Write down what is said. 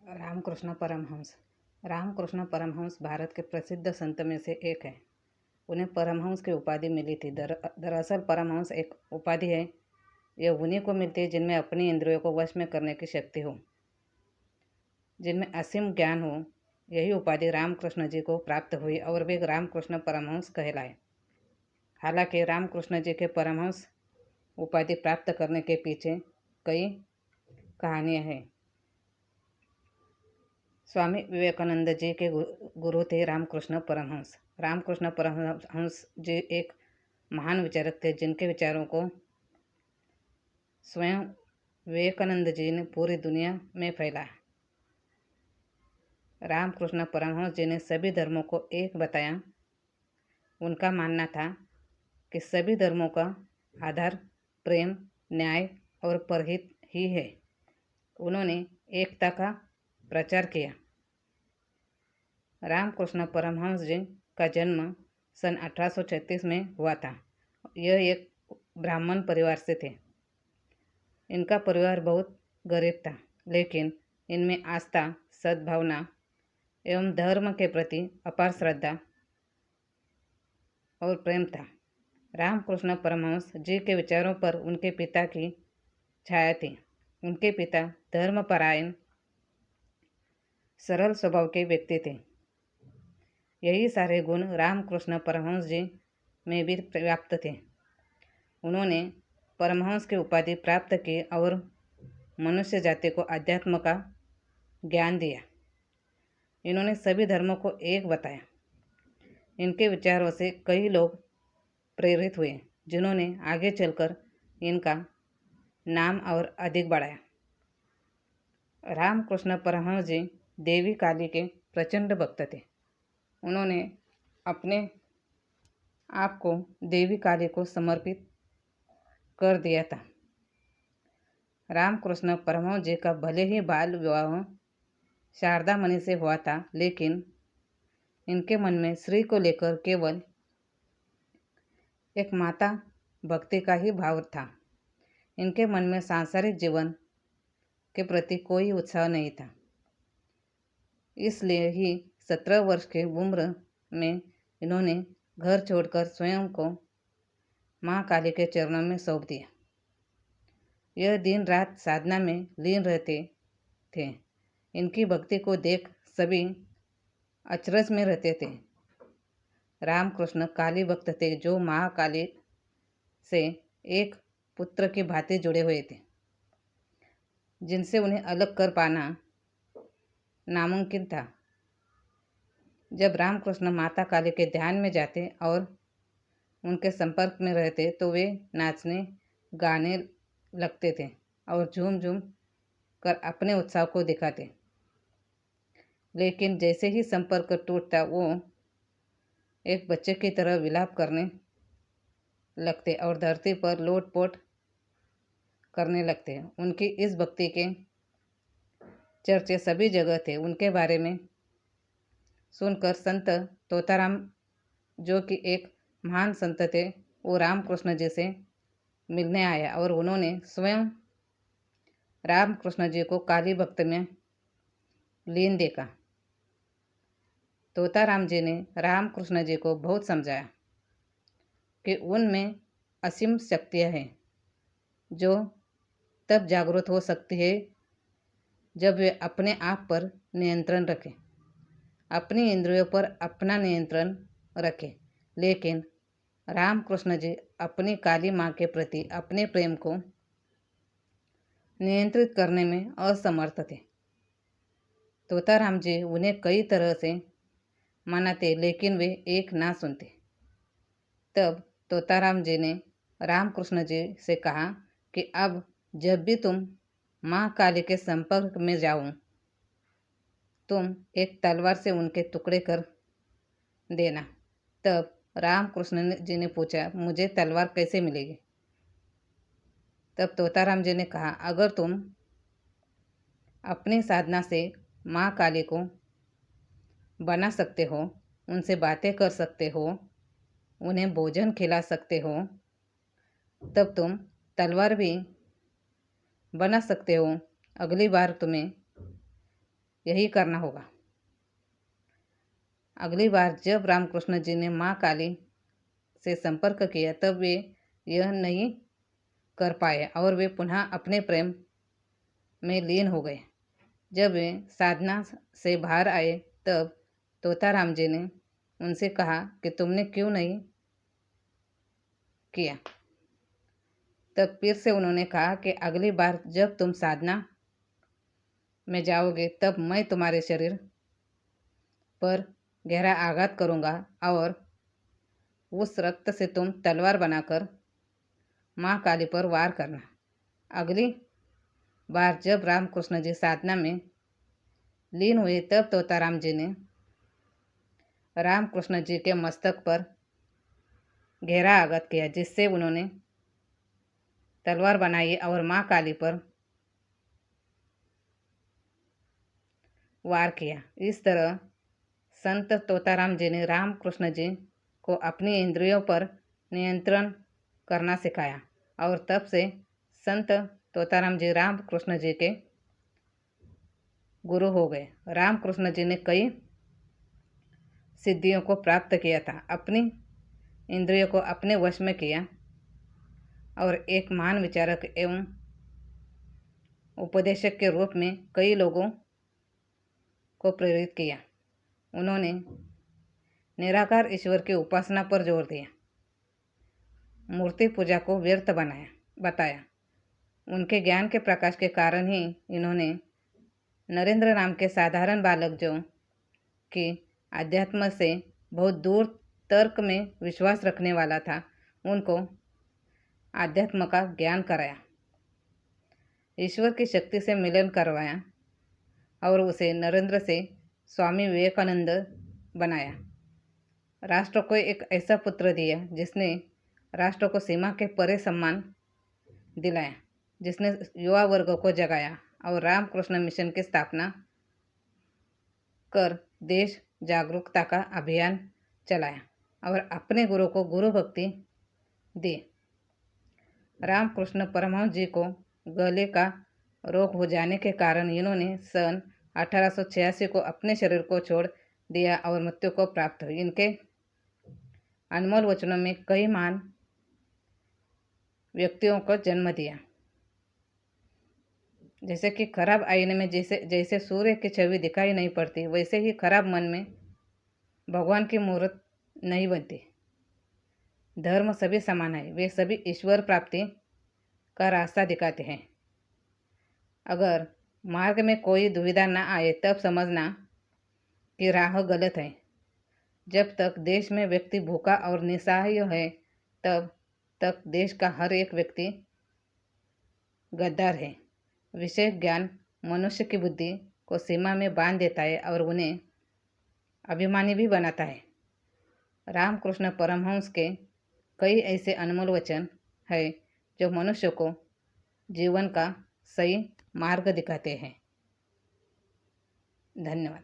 रामकृष्ण परमहंस। रामकृष्ण परमहंस भारत के प्रसिद्ध संत में से एक है। उन्हें परमहंस की उपाधि मिली थी। दरअसल परमहंस एक उपाधि है। यह उन्हीं को मिलती है जिनमें अपनी इंद्रियों को वश में करने की शक्ति हो, जिनमें असीम ज्ञान हो। यही उपाधि रामकृष्ण जी को प्राप्त हुई और वे रामकृष्ण परमहंस कहलाए। हालांकि रामकृष्ण जी के परमहंस उपाधि प्राप्त करने के पीछे कई कहानियाँ हैं। स्वामी विवेकानंद जी के गुरु थे रामकृष्ण परमहंस। रामकृष्ण परमहंस जी एक महान विचारक थे जिनके विचारों को स्वयं विवेकानंद जी ने पूरी दुनिया में फैलाया। रामकृष्ण परमहंस जी ने सभी धर्मों को एक बताया। उनका मानना था कि सभी धर्मों का आधार प्रेम, न्याय और परहित ही है। उन्होंने एकता का प्रचार किया। रामकृष्ण परमहंस जी का जन्म सन 1836 में हुआ था। यह एक ब्राह्मण परिवार से थे। इनका परिवार बहुत गरीब था, लेकिन इनमें आस्था, सद्भावना एवं धर्म के प्रति अपार श्रद्धा और प्रेम था। रामकृष्ण परमहंस जी के विचारों पर उनके पिता की छाया थी। उनके पिता धर्मपरायण, सरल स्वभाव के व्यक्ति थे। यही सारे गुण रामकृष्ण परमहंस जी में भी व्याप्त थे। उन्होंने परमहंस की उपाधि प्राप्त की और मनुष्य जाति को अध्यात्म का ज्ञान दिया। इन्होंने सभी धर्मों को एक बताया। इनके विचारों से कई लोग प्रेरित हुए, जिन्होंने आगे चलकर इनका नाम और अधिक बढ़ाया। रामकृष्ण परमहंस जी देवी काली के प्रचंड भक्त थे। उन्होंने अपने आप को देवी काली को समर्पित कर दिया था। रामकृष्ण परमहंस जी का भले ही बाल विवाह शारदा मणि से हुआ था, लेकिन इनके मन में श्री को लेकर केवल एक माता भक्ति का ही भाव था। इनके मन में सांसारिक जीवन के प्रति कोई उत्साह नहीं था। इसलिए ही 17 वर्ष की उम्र में इन्होंने घर छोड़कर स्वयं को माँ काली के चरणों में सौंप दिया। यह दिन रात साधना में लीन रहते थे। इनकी भक्ति को देख सभी अचरज में रहते थे। रामकृष्ण काली भक्त थे, जो माँ काली से एक पुत्र की भांति जुड़े हुए थे, जिनसे उन्हें अलग कर पाना नामुमकिन था। जब रामकृष्ण माता काली के ध्यान में जाते और उनके संपर्क में रहते तो वे नाचने गाने लगते थे और झूम झूम कर अपने उत्साह को दिखाते। लेकिन जैसे ही संपर्क टूटता, वो एक बच्चे की तरह विलाप करने लगते और धरती पर लोटपोट करने लगते। उनकी इस भक्ति के चर्चे सभी जगह थे। उनके बारे में सुनकर संत तोताराम, जो कि एक महान संत थे, वो रामकृष्ण जी से मिलने आया और उन्होंने स्वयं रामकृष्ण जी को काली भक्त में लीन देखा। तोताराम जी ने रामकृष्ण जी को बहुत समझाया कि उनमें असीम शक्तियाँ हैं, जो तब जागृत हो सकती है जब वे अपने आप पर नियंत्रण रखें, अपनी इंद्रियों पर अपना नियंत्रण रखें। लेकिन रामकृष्ण जी अपनी काली माँ के प्रति अपने प्रेम को नियंत्रित करने में असमर्थ थे। तोताराम जी उन्हें कई तरह से मनाते, लेकिन वे एक ना सुनते। तब तोताराम जी ने रामकृष्ण जी से कहा कि अब जब भी तुम माँ काली के संपर्क में जाओ, तुम एक तलवार से उनके टुकड़े कर देना। तब रामकृष्ण जी ने पूछा, मुझे तलवार कैसे मिलेगी? तब तोताराम जी ने कहा, अगर तुम अपनी साधना से माँ काली को बना सकते हो, उनसे बातें कर सकते हो, उन्हें भोजन खिला सकते हो, तब तुम तलवार भी बना सकते हो। अगली बार तुम्हें यही करना होगा। अगली बार जब रामकृष्ण जी ने माँ काली से संपर्क किया तब वे यह नहीं कर पाए और वे पुनः अपने प्रेम में लीन हो गए। जब वे साधना से बाहर आए तब तोताराम जी ने उनसे कहा कि तुमने क्यों नहीं किया। तब फिर से उन्होंने कहा कि अगली बार जब तुम साधना में जाओगे तब मैं तुम्हारे शरीर पर गहरा आघात करूंगा और उस रक्त से तुम तलवार बनाकर माँ काली पर वार करना। अगली बार जब रामकृष्ण जी साधना में लीन हुए तब तोताराम जी ने रामकृष्ण जी के मस्तक पर गहरा आघात किया, जिससे उन्होंने तलवार बनाई और माँ काली पर वार किया। इस तरह संत तोताराम जी ने रामकृष्ण जी को अपनी इंद्रियों पर नियंत्रण करना सिखाया और तब से संत तोताराम जी रामकृष्ण जी के गुरु हो गए। रामकृष्ण जी ने कई सिद्धियों को प्राप्त किया था, अपनी इंद्रियों को अपने वश में किया और एक महान विचारक एवं उपदेशक के रूप में कई लोगों को प्रेरित किया। उन्होंने निराकार ईश्वर की उपासना पर जोर दिया, मूर्ति पूजा को व्यर्थ बताया। उनके ज्ञान के प्रकाश के कारण ही इन्होंने नरेंद्र नाम के साधारण बालक जो कि अध्यात्म से बहुत दूर तर्क में विश्वास रखने वाला था, उनको अध्यात्म का ज्ञान कराया, ईश्वर की शक्ति से मिलन करवाया और उसे नरेंद्र से स्वामी विवेकानंद बनाया। राष्ट्र को एक ऐसा पुत्र दिया जिसने राष्ट्र को सीमा के परे सम्मान दिलाया, जिसने युवा वर्ग को जगाया और रामकृष्ण मिशन की स्थापना कर देश जागरूकता का अभियान चलाया और अपने गुरु को गुरु भक्ति दी। रामकृष्ण परमहंस जी को गले का रोग हो जाने के कारण इन्होंने सन 1886 को अपने शरीर को छोड़ दिया और मृत्यु को प्राप्त हुई। इनके अनमोल वचनों में कई महान व्यक्तियों को जन्म दिया, जैसे कि खराब आईने में जैसे सूर्य की छवि दिखाई नहीं पड़ती, वैसे ही खराब मन में भगवान की मूर्त नहीं बनती। धर्म सभी समान है, वे सभी ईश्वर प्राप्ति का रास्ता दिखाते हैं। अगर मार्ग में कोई दुविधा न आए तब समझना कि राह गलत है। जब तक देश में व्यक्ति भूखा और निसहाय है तब तक देश का हर एक व्यक्ति गद्दार है। विषय ज्ञान मनुष्य की बुद्धि को सीमा में बांध देता है और उन्हें अभिमानी भी बनाता है। रामकृष्ण परमहंस के कई ऐसे अनमोल वचन है जो मनुष्य को जीवन का सही मार्ग दिखाते हैं। धन्यवाद।